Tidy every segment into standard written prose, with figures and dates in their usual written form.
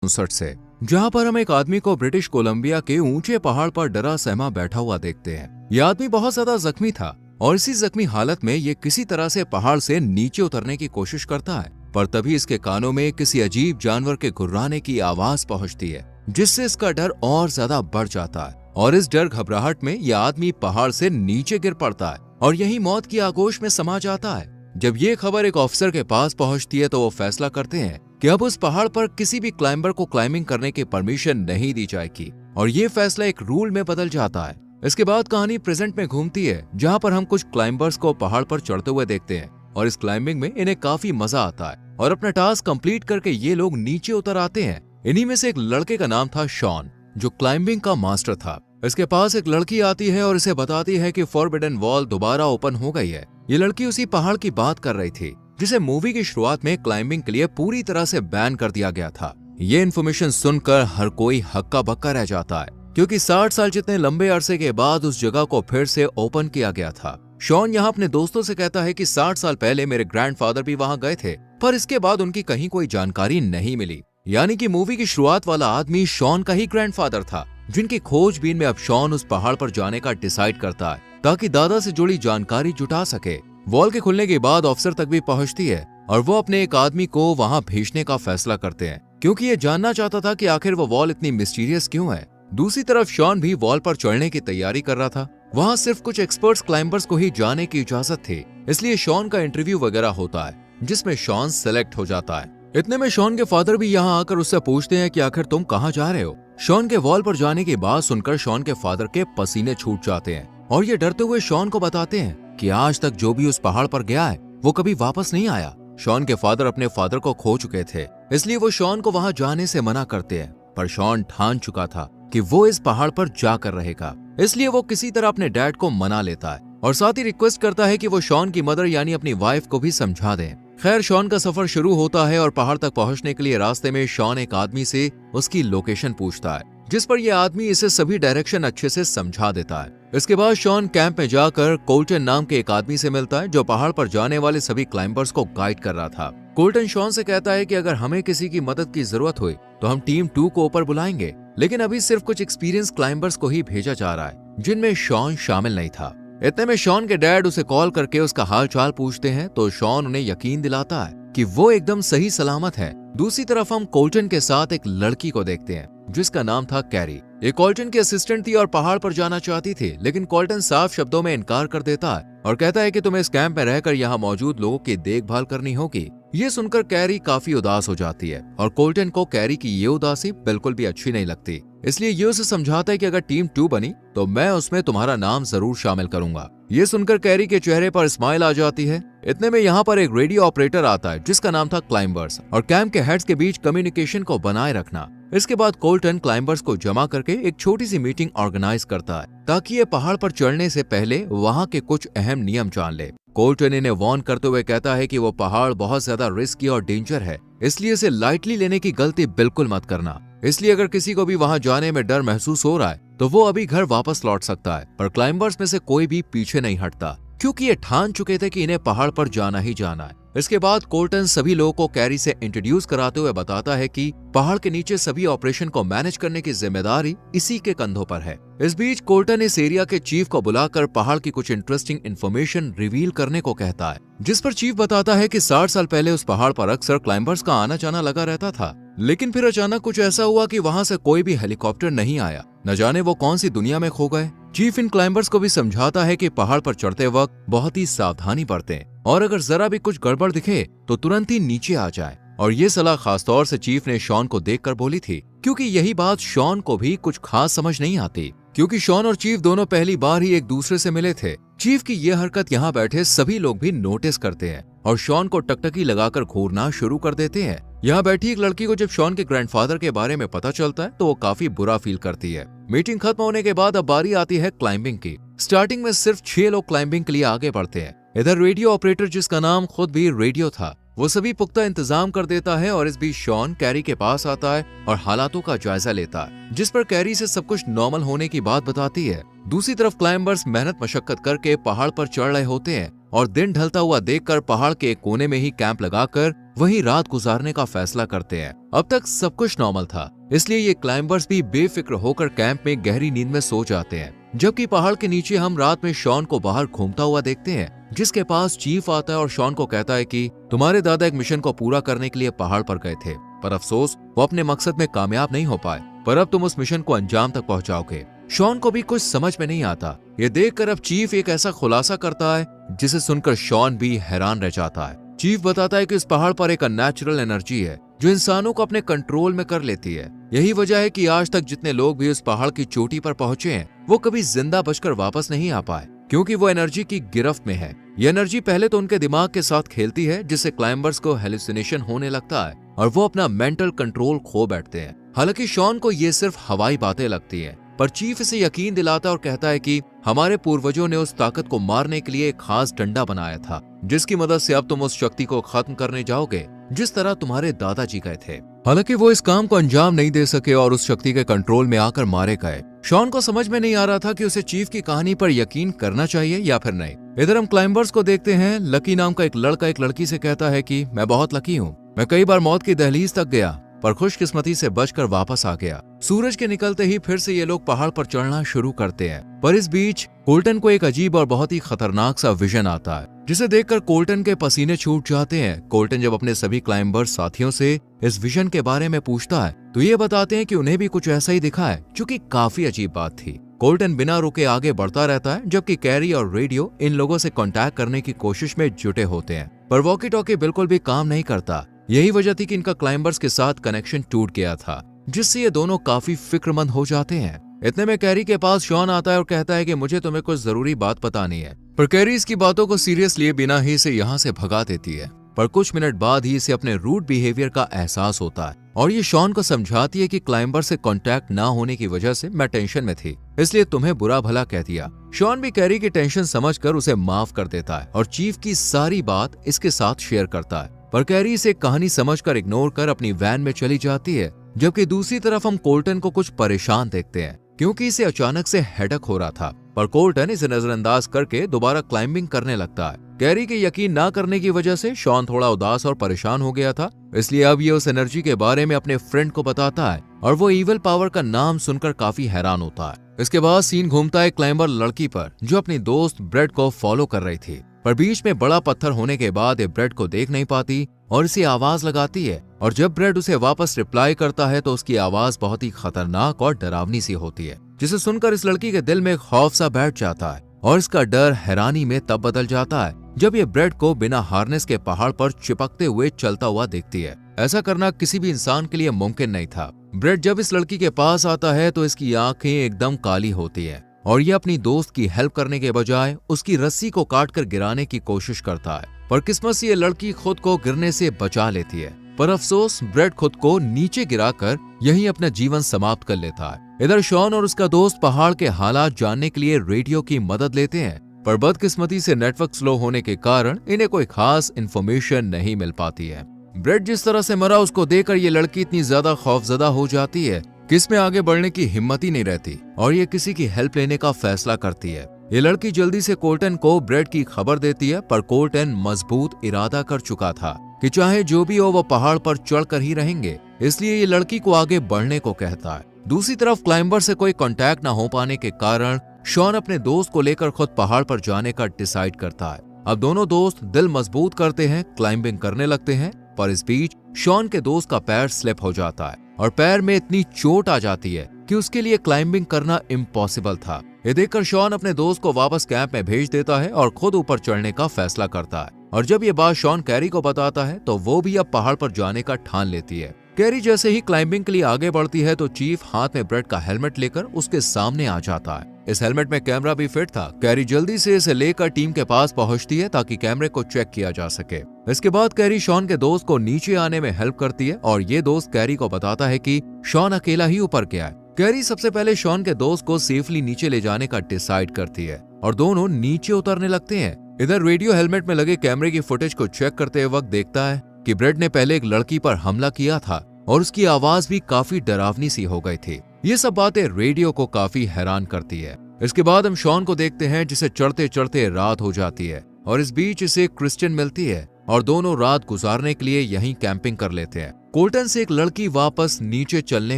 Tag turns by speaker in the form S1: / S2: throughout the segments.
S1: से, जहाँ पर हम एक आदमी को ब्रिटिश कोलंबिया के ऊंचे पहाड़ पर डरा सहमा बैठा हुआ देखते हैं। यह आदमी बहुत ज्यादा जख्मी था और इसी जख्मी हालत में ये किसी तरह से पहाड़ से नीचे उतरने की कोशिश करता है, पर तभी इसके कानों में किसी अजीब जानवर के गुर्राने की आवाज पहुंचती है, जिससे इसका डर और ज्यादा बढ़ जाता है और इस डर घबराहट में यह आदमी पहाड़ से नीचे गिर पड़ता है और यही मौत की आगोश में समा जाता है। जब ये खबर एक ऑफिसर के पास पहुंचती है तो वो फैसला करते हैं कि अब उस पहाड़ पर किसी भी क्लाइंबर को क्लाइंबिंग करने की परमिशन नहीं दी जाएगी और ये फैसला एक रूल में बदल जाता है। इसके बाद कहानी प्रेजेंट में घूमती है, जहाँ पर हम कुछ क्लाइंबर्स को पहाड़ पर चढ़ते हुए देखते हैं और इस क्लाइंबिंग में इन्हें काफी मजा आता है और अपना टास्क कंप्लीट करके ये लोग नीचे उतर आते हैं। इन्हीं में से एक लड़के का नाम था शॉन, जो क्लाइंबिंग का मास्टर था। इसके पास एक लड़की आती है और इसे बताती है कि फॉरबिडन वॉल दोबारा ओपन हो गई है। ये लड़की उसी पहाड़ की बात कर रही थी जिसे मूवी की शुरुआत में क्लाइंबिंग के लिए पूरी तरह से बैन कर दिया गया था। ये इन्फॉर्मेशन सुनकर हर कोई हक्का बक्का रह जाता है, क्योंकि 60 साल जितने लंबे अरसे के बाद उस जगह को फिर से ओपन किया गया था। शॉन यहाँ अपने दोस्तों से कहता है कि 60 साल पहले मेरे ग्रैंडफादर भी वहां गए थे, पर इसके बाद उनकी कहीं कोई जानकारी नहीं मिली। यानी कि मूवी की शुरुआत वाला आदमी शॉन का ही ग्रैंडफादर था, जिनकी खोजबीन में अब शॉन उस पहाड़ पर जाने का डिसाइड करता है ताकि दादा से जुड़ी जानकारी जुटा सके। वॉल के खुलने के बाद ऑफिसर तक भी पहुंचती है और वो अपने एक आदमी को वहां भेजने का फैसला करते हैं, क्योंकि ये जानना चाहता था कि आखिर वो वॉल इतनी मिस्टीरियस क्यों है। दूसरी तरफ शॉन भी वॉल पर चढ़ने की तैयारी कर रहा था। वहां सिर्फ कुछ एक्सपर्ट्स क्लाइंबर्स को ही जाने की इजाजत थी, इसलिए शॉन का इंटरव्यू वगैरह होता है, जिसमें शॉन सेलेक्ट हो जाता है। इतने में शॉन के फादर भी यहाँ आकर उससे पूछते हैं कि आखिर तुम कहाँ जा रहे हो। शॉन के वॉल पर जाने की बात सुनकर शॉन के फादर के पसीने छूट जाते हैं और ये डरते हुए शॉन को बताते हैं कि आज तक जो भी उस पहाड़ पर गया है वो कभी वापस नहीं आया। शॉन के फादर अपने फादर को खो चुके थे, इसलिए वो शॉन को वहां जाने से मना करते हैं, पर शॉन ठान चुका था कि वो इस पहाड़ पर जाकर रहेगा, इसलिए वो किसी तरह अपने डैड को मना लेता है और साथ ही रिक्वेस्ट करता है कि वो शॉन की मदर यानी अपनी वाइफ को भी समझा दें। खैर, शॉन का सफर शुरू होता है और पहाड़ तक पहुंचने के लिए रास्ते में शॉन एक आदमी से उसकी लोकेशन पूछता है, जिस पर यह आदमी इसे सभी डायरेक्शन अच्छे से समझा देता है। इसके बाद शॉन कैंप में जाकर कोल्टन नाम के एक आदमी से मिलता है, जो पहाड़ पर जाने वाले सभी क्लाइंबर्स को गाइड कर रहा था। कोल्टन शॉन से कहता है कि अगर हमें किसी की मदद की जरूरत हुई तो हम टीम 2 को ऊपर बुलाएंगे, लेकिन अभी सिर्फ कुछ एक्सपीरियंस क्लाइंबर्स को ही भेजा जा रहा है, जिनमें शॉन शामिल नहीं था। इतने में शॉन के डैड उसे कॉल करके उसका हाल चाल पूछते हैं तो शॉन उन्हें यकीन दिलाता है कि वो एकदम सही सलामत है। दूसरी तरफ हम कोल्टन के साथ एक लड़की को देखते हैं जिसका नाम था कैरी। ये कोल्टन की असिस्टेंट थी और पहाड़ पर जाना चाहती थी, लेकिन कोल्टन साफ शब्दों में इनकार कर देता है और कहता है कि तुम्हें इस कैंप में रहकर यहाँ मौजूद लोगों की देखभाल करनी होगी। ये सुनकर कैरी काफी उदास हो जाती है और कोल्टन को कैरी की ये उदासी बिल्कुल भी अच्छी नहीं लगती, इसलिए ये उसे समझाता है कि अगर टीम 2 बनी तो मैं उसमें तुम्हारा नाम जरूर शामिल करूंगा। ये सुनकर कैरी के चेहरे पर स्माइल आ जाती है। इतने में यहाँ पर एक रेडियो ऑपरेटर आता है जिसका नाम था क्लाइंबर्स और कैंप के हेड्स के बीच कम्युनिकेशन को बनाए रखना। इसके बाद कोल्टन क्लाइंबर्स को जमा करके एक छोटी सी मीटिंग ऑर्गेनाइज करता है ताकि ये पहाड़ पर चढ़ने से पहले वहाँ के कुछ अहम नियम जान ले। कोल्टन इन्हें वार्न करते हुए कहता है कि वो पहाड़ बहुत ज्यादा रिस्की और डेंजर है, इसलिए इसे लाइटली लेने की गलती बिल्कुल मत करना। इसलिए अगर किसी को भी वहां जाने में डर महसूस हो रहा है तो वो अभी घर वापस लौट सकता है, पर क्लाइंबर्स में से कोई भी पीछे नहीं हटता, क्योंकि ये ठान चुके थे कि इन्हें पहाड़ पर जाना ही जाना है। इसके बाद कोल्टन सभी लोगों को कैरी से इंट्रोड्यूस कराते हुए बताता है कि पहाड़ के नीचे सभी ऑपरेशन को मैनेज करने की जिम्मेदारी इसी के कंधों पर है। इस बीच कोल्टन इस एरिया के चीफ को बुलाकर पहाड़ की कुछ इंटरेस्टिंग इन्फॉर्मेशन रिवील करने को कहता है, जिस पर चीफ बताता है कि 60 साल पहले उस पहाड़ पर अक्सर क्लाइंबर्स का आना जाना लगा रहता था, लेकिन फिर अचानक कुछ ऐसा हुआ कि वहां से कोई भी हेलीकॉप्टर नहीं आया। न जाने वो कौन सी दुनिया में खो गए। चीफ इन क्लाइंबर्स को भी समझाता है कि पहाड़ पर चढ़ते वक्त बहुत ही सावधानी बरतें और अगर जरा भी कुछ गड़बड़ दिखे तो तुरंत ही नीचे आ जाए। और ये सलाह खासतौर से चीफ ने शॉन को देखकर बोली थी, क्योंकि यही बात शॉन को भी कुछ खास समझ नहीं आती, क्योंकि शॉन और चीफ दोनों पहली बार ही एक दूसरे से मिले थे। चीफ की ये हरकत यहाँ बैठे सभी लोग भी नोटिस करते हैं और शॉन को टकटकी लगाकर घूरना शुरू कर देते हैं। यहाँ बैठी एक लड़की को जब शॉन के ग्रैंडफादर के बारे में पता चलता है तो वो काफी बुरा फील करती है। मीटिंग खत्म होने के बाद अब बारी आती है क्लाइंबिंग की। स्टार्टिंग में सिर्फ 6 लोग क्लाइंबिंग के लिए आगे बढ़ते हैं। इधर रेडियो ऑपरेटर, जिसका नाम खुद भी रेडियो था, वो सभी पुख्ता इंतजाम कर देता है और इस बीच शॉन कैरी के पास आता है और हालातों का जायजा लेता है, जिस पर कैरी से सब कुछ नॉर्मल होने की बात बताती है। दूसरी तरफ क्लाइंबर्स मेहनत मशक्कत करके पहाड़ पर चढ़ रहे होते हैं और दिन ढलता हुआ देखकर पहाड़ के एक कोने में ही कैंप लगाकर वहीं रात गुजारने का फैसला करते हैं। अब तक सब कुछ नॉर्मल था, इसलिए ये क्लाइंबर्स भी बेफिक्र होकर कैंप में गहरी नींद में सो जाते हैं। जबकि पहाड़ के नीचे हम रात में शॉन को बाहर घूमता हुआ देखते हैं, जिसके पास चीफ आता है और शॉन को कहता है कि तुम्हारे दादा एक मिशन को पूरा करने के लिए पहाड़ पर गए थे, पर अफसोस वो अपने मकसद में कामयाब नहीं हो पाए, पर अब तुम उस मिशन को अंजाम तक पहुंचाओगे। शॉन को भी कुछ समझ में नहीं आता। ये देखकर अब चीफ एक ऐसा खुलासा करता है जिसे सुनकर शॉन भी हैरान रह जाता है। चीफ बताता है कि इस पहाड़ पर एक अननेचुरल एनर्जी है जो इंसानों को अपने कंट्रोल में कर लेती है। यही वजह है कि आज तक जितने लोग भी उस पहाड़ की चोटी पर पहुंचे हैं वो कभी जिंदा बचकर वापस नहीं आ पाए, क्योंकि वो एनर्जी की गिरफ्त में है। ये एनर्जी पहले तो उनके दिमाग के साथ खेलती है, जिससे क्लाइंबर्स को हेलुसिनेशन होने लगता है और वो अपना मेंटल कंट्रोल खो बैठते हैं। हालांकि शॉन को ये सिर्फ हवाई बातें लगती है, पर चीफ इसे यकीन दिलाता है और कहता है कि हमारे पूर्वजों ने उस ताकत को मारने के लिए एक खास डंडा बनाया था, जिसकी मदद से अब तुम उस शक्ति को खत्म करने जाओगे जिस तरह तुम्हारे दादाजी गए थे। हालांकि वो इस काम को अंजाम नहीं दे सके और उस शक्ति के कंट्रोल में आकर मारे गए। शॉन को समझ में नहीं आ रहा था कि उसे चीफ की कहानी पर यकीन करना चाहिए या फिर नहीं। इधर हम क्लाइंबर्स को देखते हैं। लकी नाम का एक लड़का एक लड़की से कहता है कि मैं बहुत लकी हूँ, मैं कई बार मौत की दहलीज तक गया पर खुशकिस्मती से बचकर वापस आ गया। सूरज के निकलते ही फिर से ये लोग पहाड़ पर चढ़ना शुरू करते हैं, पर इस बीच कोल्टन को एक अजीब और बहुत ही खतरनाक सा विजन आता है, जिसे देखकर कोल्टन के पसीने छूट जाते हैं। कोल्टन जब अपने सभी क्लाइंबर साथियों से इस विजन के बारे में पूछता है तो ये बताते हैं कि उन्हें भी कुछ ऐसा ही दिखा है, जो कि काफी अजीब बात थी। कोल्टन बिना रुके आगे बढ़ता रहता है, जबकि कैरी और रेडियो इन लोगों से कांटेक्ट करने की कोशिश में जुटे होते हैं, पर वॉकी टॉकी बिल्कुल भी काम नहीं करता। यही वजह थी कि इनका क्लाइंबर्स के साथ कनेक्शन टूट गया था, जिससे ये दोनों काफी फिक्रमंद हो जाते हैं। इतने में कैरी के पास शॉन आता है और कहता है कि मुझे तुम्हें कुछ जरूरी बात बतानी है, पर कैरी इसकी बातों को सीरियस लिए बिना ही इसे यहाँ से भगा देती है। पर कुछ मिनट बाद ही इसे अपने रूड बिहेवियर का एहसास होता है और ये शॉन को समझाती है कि क्लाइंबर से कांटेक्ट ना होने की वजह से मैं टेंशन में थी, इसलिए तुम्हें बुरा भला कह दिया। शॉन भी कैरी की टेंशन समझकर उसे माफ कर देता है और चीफ की सारी बात इसके साथ शेयर करता है, पर कैरी इसे कहानी समझकर इग्नोर कर अपनी वैन में चली जाती है। जबकि दूसरी तरफ हम कोल्टन को कुछ परेशान देखते हैं, क्योंकि इसे अचानक से हेडक हो रहा था, पर कोल्टन इसे नजरअंदाज करके दोबारा क्लाइंबिंग करने लगता है। कैरी के यकीन ना करने की वजह से शॉन थोड़ा उदास और परेशान हो गया था, इसलिए अब ये उस एनर्जी के बारे में अपने फ्रेंड को बताता है और वो इविल पावर का नाम सुनकर काफी हैरान होता है। इसके बाद सीन घूमता है क्लाइंबर लड़की पर, जो अपनी दोस्त ब्रेड को फॉलो कर रही थी, पर बीच में बड़ा पत्थर होने के बाद ये ब्रेड को देख नहीं पाती और इसे आवाज लगाती है, और जब ब्रेड उसे वापस रिप्लाई करता है तो उसकी आवाज बहुत ही खतरनाक और डरावनी सी होती है, जिसे सुनकर इस लड़की के दिल में खौफ सा बैठ जाता है और इसका डर हैरानी में तब बदल जाता है जब ये ब्रेड को बिना हार्नेस के पहाड़ पर चिपकते हुए चलता हुआ देखती है। ऐसा करना किसी भी इंसान के लिए मुमकिन नहीं था। ब्रेड जब इस लड़की के पास आता है तो इसकी आंखें एकदम काली होती है और ये अपनी दोस्त की हेल्प करने के बजाय उसकी रस्सी को काटकर गिराने की कोशिश करता है, पर किस्मत से ये लड़की खुद को गिरने से बचा लेती है। पर अफसोस ब्रेड खुद को नीचे गिराकर यहीं अपना जीवन समाप्त कर लेता है। इधर शॉन और उसका दोस्त पहाड़ के हालात जानने के लिए रेडियो की मदद लेते हैं, पर बदकिस्मती से नेटवर्क स्लो होने के कारण इन्हें कोई खास इन्फॉर्मेशन नहीं मिल पाती है। ब्रेड जिस तरह से मरा उसको देखकर ये लड़की इतनी ज्यादा खौफजदा हो जाती है कि इसमें आगे बढ़ने की हिम्मत ही नहीं रहती और ये किसी की हेल्प लेने का फैसला करती है। ये लड़की जल्दी से कोल्टन को ब्रेड की खबर देती है, पर कोल्टन मजबूत इरादा कर चुका था कि चाहे जो भी हो वो पहाड़ पर चढ़कर ही रहेंगे, इसलिए ये लड़की को आगे बढ़ने को कहता है। दूसरी तरफ क्लाइंबर से कोई कांटेक्ट न हो पाने के कारण शॉन अपने दोस्त को लेकर खुद पहाड़ पर जाने का डिसाइड करता है। अब दोनों दोस्त दिल मजबूत करते हैं, क्लाइंबिंग करने लगते हैं, पर इस बीच शॉन के दोस्त का पैर स्लिप हो जाता है और पैर में इतनी चोट आ जाती है कि उसके लिए क्लाइंबिंग करना इम्पॉसिबल था। ये देखकर शॉन अपने दोस्त को वापस कैंप में भेज देता है और खुद ऊपर चढ़ने का फैसला करता है, और जब ये बात शॉन कैरी को बताता है तो वो भी अब पहाड़ पर जाने का ठान लेती है। कैरी जैसे ही क्लाइंबिंग के लिए आगे बढ़ती है तो चीफ हाथ में ब्रेड का हेलमेट लेकर उसके सामने आ जाता है। इस हेलमेट में कैमरा भी फिट था। कैरी जल्दी से इसे लेकर टीम के पास पहुंचती है ताकि कैमरे को चेक किया जा सके। इसके बाद कैरी शॉन के दोस्त को नीचे आने में हेल्प करती है और ये दोस्त कैरी को बताता है कि शॉन अकेला ही ऊपर गया है। कैरी सबसे पहले शॉन के दोस्त को सेफली नीचे ले जाने का डिसाइड करती है और दोनों नीचे उतरने लगते हैं। इधर रेडियो हेलमेट में लगे कैमरे की फुटेज को चेक करते वक्त देखता है कि ब्रेड ने पहले एक लड़की पर हमला किया था और उसकी आवाज भी काफी डरावनी सी हो गई थी। ये सब बातें रेडियो को काफी हैरान करती है। इसके बाद हम शॉन को देखते हैं जिसे चढ़ते चढ़ते रात हो जाती है और इस बीच इसे क्रिस्टियन मिलती है और दोनों रात गुजारने के लिए यहीं कैंपिंग कर लेते हैं। कोल्टन से एक लड़की वापस नीचे चलने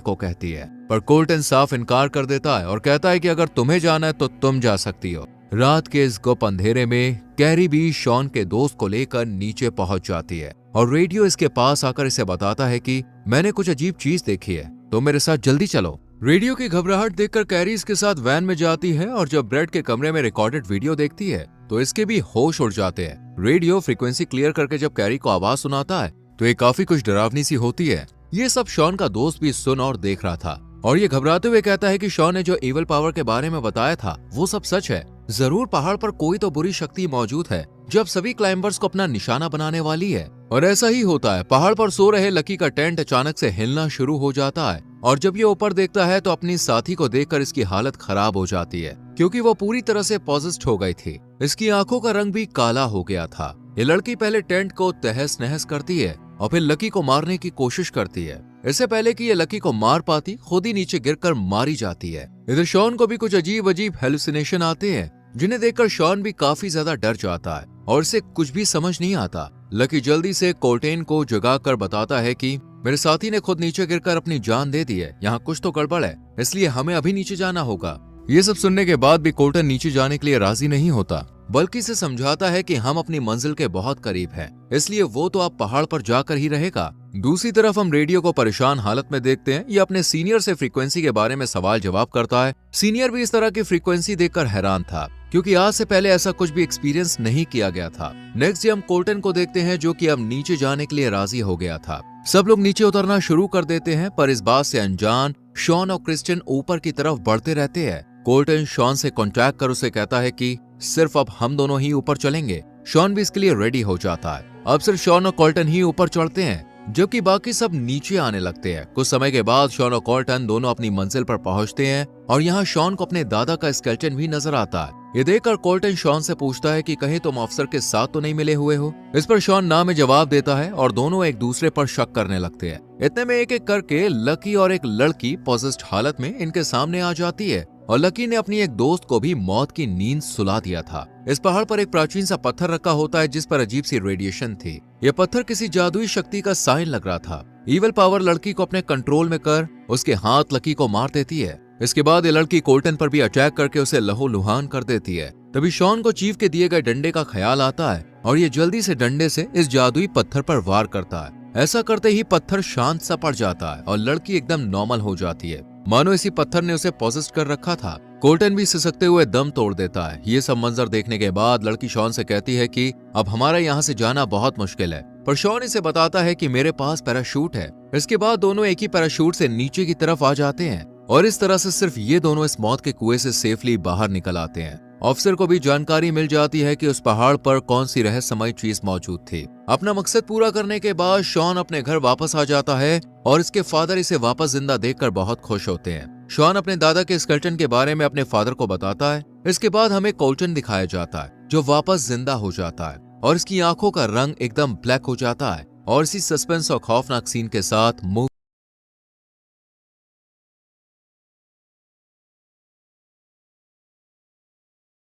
S1: को कहती है, पर कोल्टन साफ इनकार कर देता है और कहता है कि अगर तुम्हें जाना है तो तुम जा सकती हो। रात के इस गुप अंधेरे में कैरी भी शॉन के दोस्त को लेकर नीचे पहुंच जाती है और रेडियो इसके पास आकर इसे बताता है कि मैंने कुछ अजीब चीज देखी है, तो मेरे साथ जल्दी चलो। रेडियो की घबराहट देखकर कैरी इसके साथ वैन में जाती है और जब ब्रेड के कमरे में रिकॉर्डेड वीडियो देखती है तो इसके भी होश उड़ जाते हैं। रेडियो फ्रीक्वेंसी क्लियर करके जब कैरी को आवाज सुनाता है तो ये काफी कुछ डरावनी सी होती है। ये सब शॉन का दोस्त भी सुन और देख रहा था और ये घबराते हुए कहता है कि शॉन ने जो इविल पावर के बारे में बताया था वो सब सच है। जरूर पहाड़ पर कोई तो बुरी शक्ति मौजूद है जो अब सभी क्लाइंबर्स को अपना निशाना बनाने वाली है। और ऐसा ही होता है। पहाड़ पर सो रहे लकी का टेंट अचानक से हिलना शुरू हो जाता है और जब ये ऊपर देखता है तो अपनी साथी को देखकर इसकी हालत खराब हो जाती है क्योंकि वो पूरी तरह से पॉजेस्ड हो गई थी। इसकी आंखों का रंग भी काला हो गया था। ये लड़की पहले टेंट को तहस नहस करती है और फिर लकी को मारने की कोशिश करती है। इससे पहले कि ये लकी को मार पाती खुद ही नीचे गिरकर मारी जाती है। इधर शॉन को भी कुछ अजीब अजीब हेलुसिनेशन आते हैं जिन्हें देखकर शॉन भी काफी ज्यादा डर जाता है और इसे कुछ भी समझ नहीं आता। लकी जल्दी से कोल्टेन को जगाकर बताता है कि मेरे साथी ने खुद नीचे गिरकर अपनी जान दे दी है, यहाँ कुछ तो गड़बड़ है, इसलिए हमें अभी नीचे जाना होगा। ये सब सुनने के बाद भी कोल्टन नीचे जाने के लिए राजी नहीं होता, बल्कि इसे समझाता है कि हम अपनी मंजिल के बहुत करीब हैं, इसलिए वो तो अब पहाड़ पर जाकर ही रहेगा। दूसरी तरफ हम रेडियो को परेशान हालत में देखते हैं। ये अपने सीनियर से फ्रीक्वेंसी के बारे में सवाल जवाब करता है। सीनियर भी इस तरह की फ्रीक्वेंसी देखकर हैरान था क्योंकि आज से पहले ऐसा कुछ भी एक्सपीरियंस नहीं किया गया था। नेक्स्ट डे हम कोल्टन को देखते हैं जो कि अब नीचे जाने के लिए राजी हो गया था। सब लोग नीचे उतरना शुरू कर देते हैं, पर इस बात से अनजान शॉन और क्रिस्टियन ऊपर की तरफ बढ़ते रहते हैं। कोल्टन शॉन से कांटेक्ट कर उसे कहता है कि सिर्फ अब हम दोनों ही ऊपर चलेंगे। शॉन भी इसके लिए रेडी हो जाता है। अब सिर्फ शॉन और कोल्टन ही ऊपर चढ़ते हैं जबकि बाकी सब नीचे आने लगते हैं। कुछ समय के बाद शॉन और कोल्टन दोनों अपनी मंजिल पर पहुंचते हैं और यहाँ शॉन को अपने दादा का स्केलेटन भी नजर आता है। ये देखकर कोल्टन शॉन से पूछता है कि कहीं तुम अफसर के साथ तो नहीं मिले हुए हो। इस पर शॉन ना में जवाब देता है और दोनों एक दूसरे पर शक करने लगते हैं। इतने में एक एक करके लकी और एक लड़की पॉजेस्ड हालत में इनके सामने आ जाती है और लकी ने अपनी एक दोस्त को भी मौत की नींद सुला दिया था। इस पहाड़ पर एक प्राचीन सा पत्थर रखा होता है जिस पर अजीब सी रेडिएशन थी। यह पत्थर किसी जादुई शक्ति का साइन लग रहा था। इविल पावर लड़की को अपने कंट्रोल में कर उसके हाथ लकी को मार देती है। इसके बाद ये लड़की कोल्टन पर भी अटैक करके उसे लहूलुहान कर देती है। तभी शॉन को चीफ के दिए गए डंडे का ख्याल आता है और ये जल्दी से डंडे से इस जादुई पत्थर पर वार करता है। ऐसा करते ही पत्थर शांत सा पड़ जाता है और लड़की एकदम नॉर्मल हो जाती है, मानो इसी पत्थर ने उसे पॉजेस्ट कर रखा था। कोल्टन भी सिसकते हुए दम तोड़ देता है। ये सब मंजर देखने के बाद लड़की शॉन से कहती है कि अब हमारा यहाँ से जाना बहुत मुश्किल है, पर शॉन इसे बताता है कि मेरे पास पैराशूट है। इसके बाद दोनों एक ही पैराशूट से नीचे की तरफ आ जाते हैं और इस तरह से सिर्फ ये दोनों इस मौत के कुएं से सेफली बाहर निकल आते हैं। ऑफिसर को भी जानकारी मिल जाती है कि उस पहाड़ पर कौन सी रहस्यमय चीज मौजूद थी। अपना मकसद पूरा करने के बाद शॉन अपने घर वापस आ जाता है और इसके फादर इसे वापस जिंदा देखकर बहुत खुश होते हैं। शॉन अपने दादा के स्केलेटन के बारे में अपने फादर को बताता है। इसके बाद हमें कोल्टन दिखाया जाता है जो वापस जिंदा हो जाता है और इसकी आंखों का रंग एकदम ब्लैक हो जाता है और इसी सस्पेंस और खौफनाक सीन के साथ